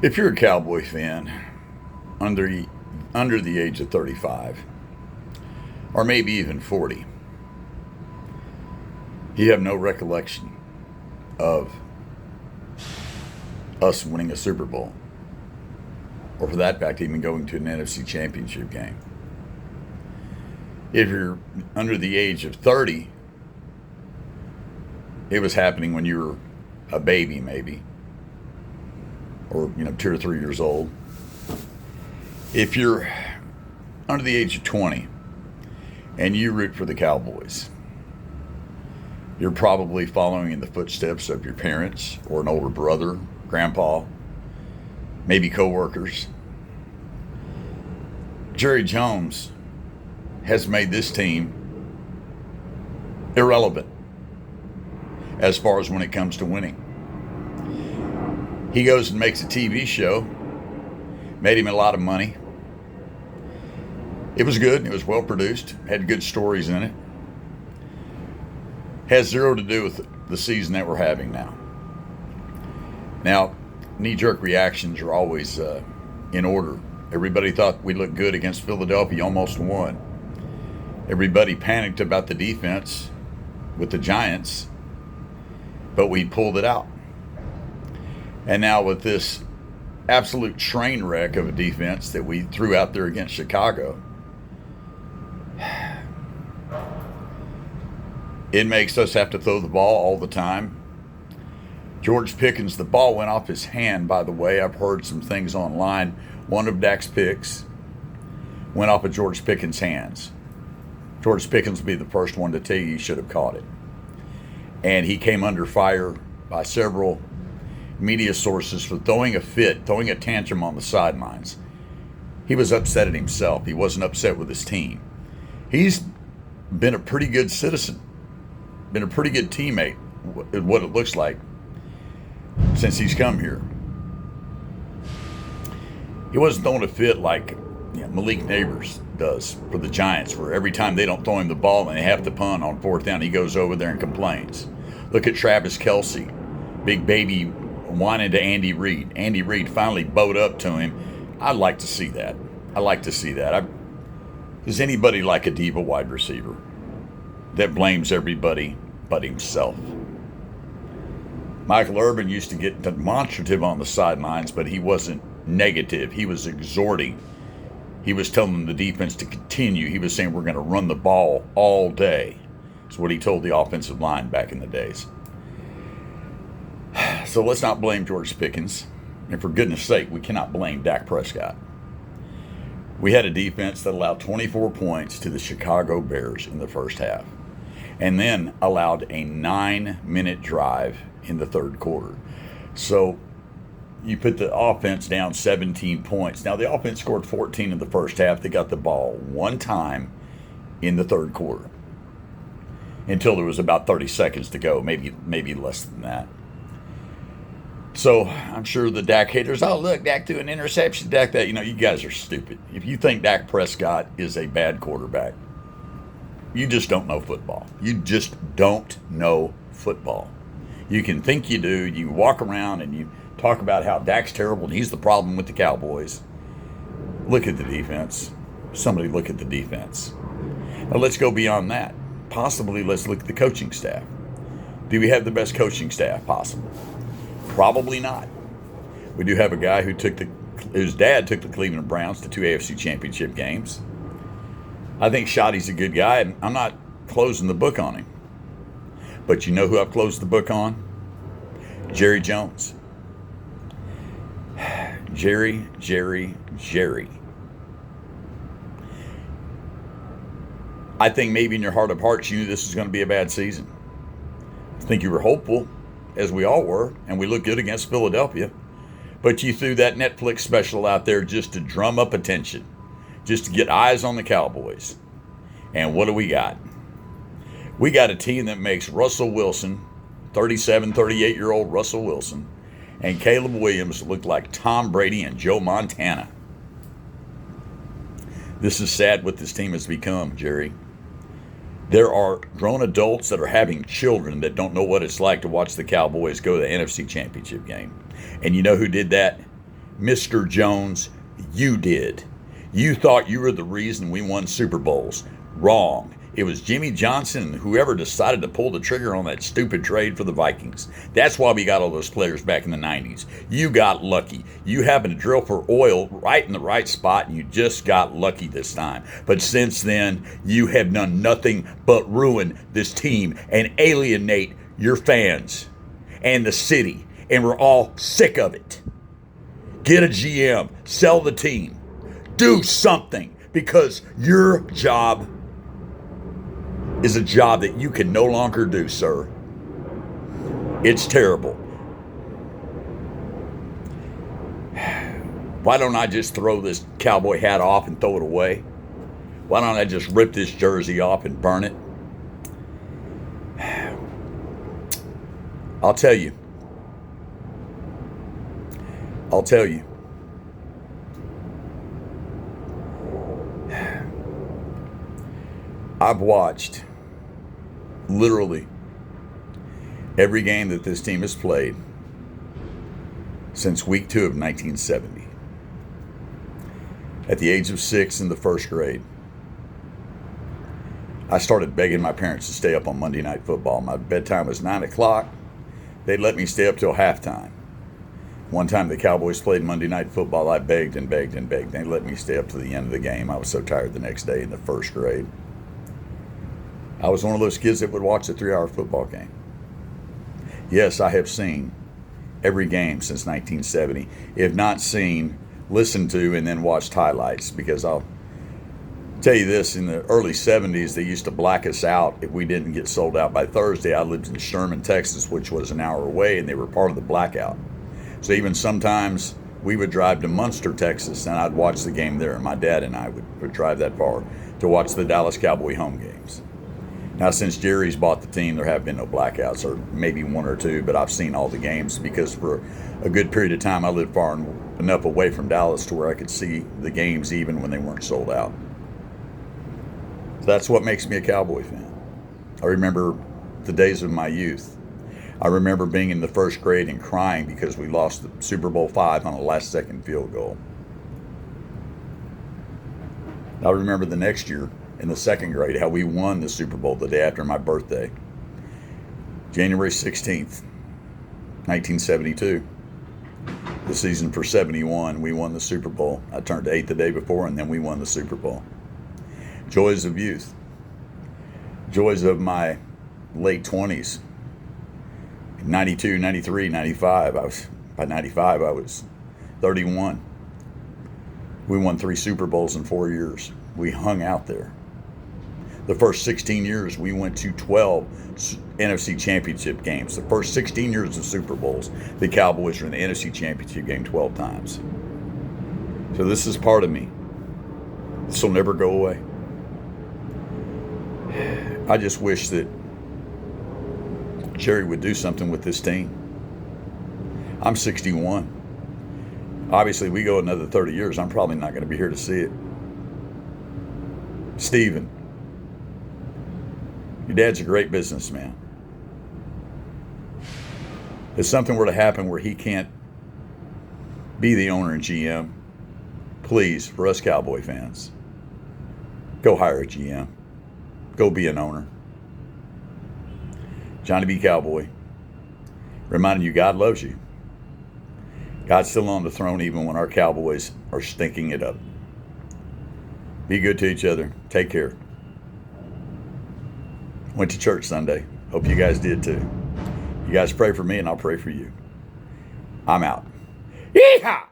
If you're a Cowboy fan under under the age of 35, or maybe even 40, you have no recollection of us winning a Super Bowl, or for that fact, even going to an NFC Championship game. If you're under the age of 30, it was happening when you were a baby, maybe, or 2 or 3 years old. If you're under the age of 20 and you root for the Cowboys, you're probably following in the footsteps of your parents or an older brother, grandpa, maybe coworkers. Jerry Jones has made this team irrelevant as far as when it comes to winning. He goes and makes a TV show, made him a lot of money. It was good. It was well produced, had good stories in it. Has zero to do with the season that we're having now. Now, knee-jerk reactions are always in order. Everybody thought we looked good against Philadelphia, almost won. Everybody panicked about the defense with the Giants, but we pulled it out. And now with this absolute train wreck of a defense that we threw out there against Chicago, it makes us have to throw the ball all the time. George Pickens, the ball went off his hand, by the way. I've heard some things online. One of Dak's picks went off of George Pickens' hands. George Pickens will be the first one to tell you he should have caught it. And he came under fire by several media sources for throwing a fit, throwing a tantrum on the sidelines. He was upset at himself. He wasn't upset with his team. He's been a pretty good citizen, been a pretty good teammate, what it looks like, since he's come here. He wasn't throwing a fit like Malik Neighbors does for the Giants, where every time they don't throw him the ball and they have to punt on fourth down, he goes over there and complains. Look at Travis Kelce, big baby, whining to Andy Reid. Andy Reid finally bowed up to him. I'd like to see that. Does anybody like a diva wide receiver that blames everybody but himself? Michael Irvin used to get demonstrative on the sidelines, but he wasn't negative. He was exhorting. He was telling the defense to continue. He was saying, we're going to run the ball all day. That's what he told the offensive line back in the days. So let's not blame George Pickens. And for goodness sake, we cannot blame Dak Prescott. We had a defense that allowed 24 points to the Chicago Bears in the first half, and then allowed a 9-minute drive in the third quarter. So you put the offense down 17 points. Now, the offense scored 14 in the first half. They got the ball one time in the third quarter until there was about 30 seconds to go, maybe less than that. So I'm sure the Dak haters, oh, look, Dak threw an interception, Dak that. You guys are stupid. If you think Dak Prescott is a bad quarterback, you just don't know football. You just don't know football. You can think you do. You walk around and you talk about how Dak's terrible and he's the problem with the Cowboys. Look at the defense. Somebody look at the defense. Now let's go beyond that. Possibly let's look at the coaching staff. Do we have the best coaching staff possible? Probably not. We do have a guy whose dad took the Cleveland Browns to 2 AFC Championship games. I think Shoddy's a good guy, and I'm not closing the book on him. But you know who I've closed the book on? Jerry Jones. Jerry. I think maybe in your heart of hearts you knew this was going to be a bad season. I think you were hopeful, as we all were, and we looked good against Philadelphia. But you threw that Netflix special out there just to drum up attention, just to get eyes on the Cowboys. And what do we got? We got a team that makes Russell Wilson, 37, 38-year-old Russell Wilson, and Caleb Williams look like Tom Brady and Joe Montana. This is sad what this team has become, Jerry. There are grown adults that are having children that don't know what it's like to watch the Cowboys go to the NFC Championship game. And you know who did that? Mr. Jones, you did. You thought you were the reason we won Super Bowls. Wrong. It was Jimmy Johnson and whoever decided to pull the trigger on that stupid trade for the Vikings. That's why we got all those players back in the 90s. You got lucky. You happened to drill for oil right in the right spot, and you just got lucky this time. But since then, you have done nothing but ruin this team and alienate your fans and the city. And we're all sick of it. Get a GM. Sell the team. Do something, because your job is a job that you can no longer do, sir. It's terrible. Why don't I just throw this cowboy hat off and throw it away? Why don't I just rip this jersey off and burn it? I'll tell you. I've watched literally every game that this team has played since week 2 of 1970. At the age of 6 in the first grade, I started begging my parents to stay up on Monday Night Football. My bedtime was 9 o'clock. They'd let me stay up till halftime. One time the Cowboys played Monday Night Football, I begged and begged and begged. They let me stay up to the end of the game. I was so tired the next day in the first grade. I was one of those kids that would watch a 3-hour football game. Yes, I have seen every game since 1970. If not seen, listened to, and then watched highlights, because I'll tell you this, in the early 70s, they used to black us out if we didn't get sold out by Thursday. I lived in Sherman, Texas, which was an hour away, and they were part of the blackout. So even sometimes we would drive to Munster, Texas, and I'd watch the game there. And my dad and I would drive that far to watch the Dallas Cowboy home games. Now, since Jerry's bought the team, there have been no blackouts, or maybe one or two, but I've seen all the games, because for a good period of time I lived far enough away from Dallas to where I could see the games even when they weren't sold out. So that's what makes me a Cowboy fan. I remember the days of my youth. I remember being in the first grade and crying because we lost the Super Bowl V on a last-second field goal. I remember the next year in the second grade how we won the Super Bowl the day after my birthday, January 16th, 1972. The season for 71, we won the Super Bowl. I turned 8 the day before, and then we won the Super Bowl. Joys of youth. Joys of my late 20s. 92, 93, 95. By 95, I was 31. We won 3 Super Bowls in 4 years. We hung out there. The first 16 years, we went to 12 NFC Championship games. The first 16 years of Super Bowls, the Cowboys were in the NFC Championship game 12 times. So this is part of me. This will never go away. I just wish that Jerry would do something with this team. I'm 61. Obviously, we go another 30 years, I'm probably not going to be here to see it. Steven, your dad's a great businessman. If something were to happen where he can't be the owner and GM, please, for us Cowboy fans, go hire a GM. Go be an owner. Johnny B. Cowboy, reminding you God loves you. God's still on the throne even when our Cowboys are stinking it up. Be good to each other. Take care. Went to church Sunday. Hope you guys did too. You guys pray for me and I'll pray for you. I'm out. Yeehaw!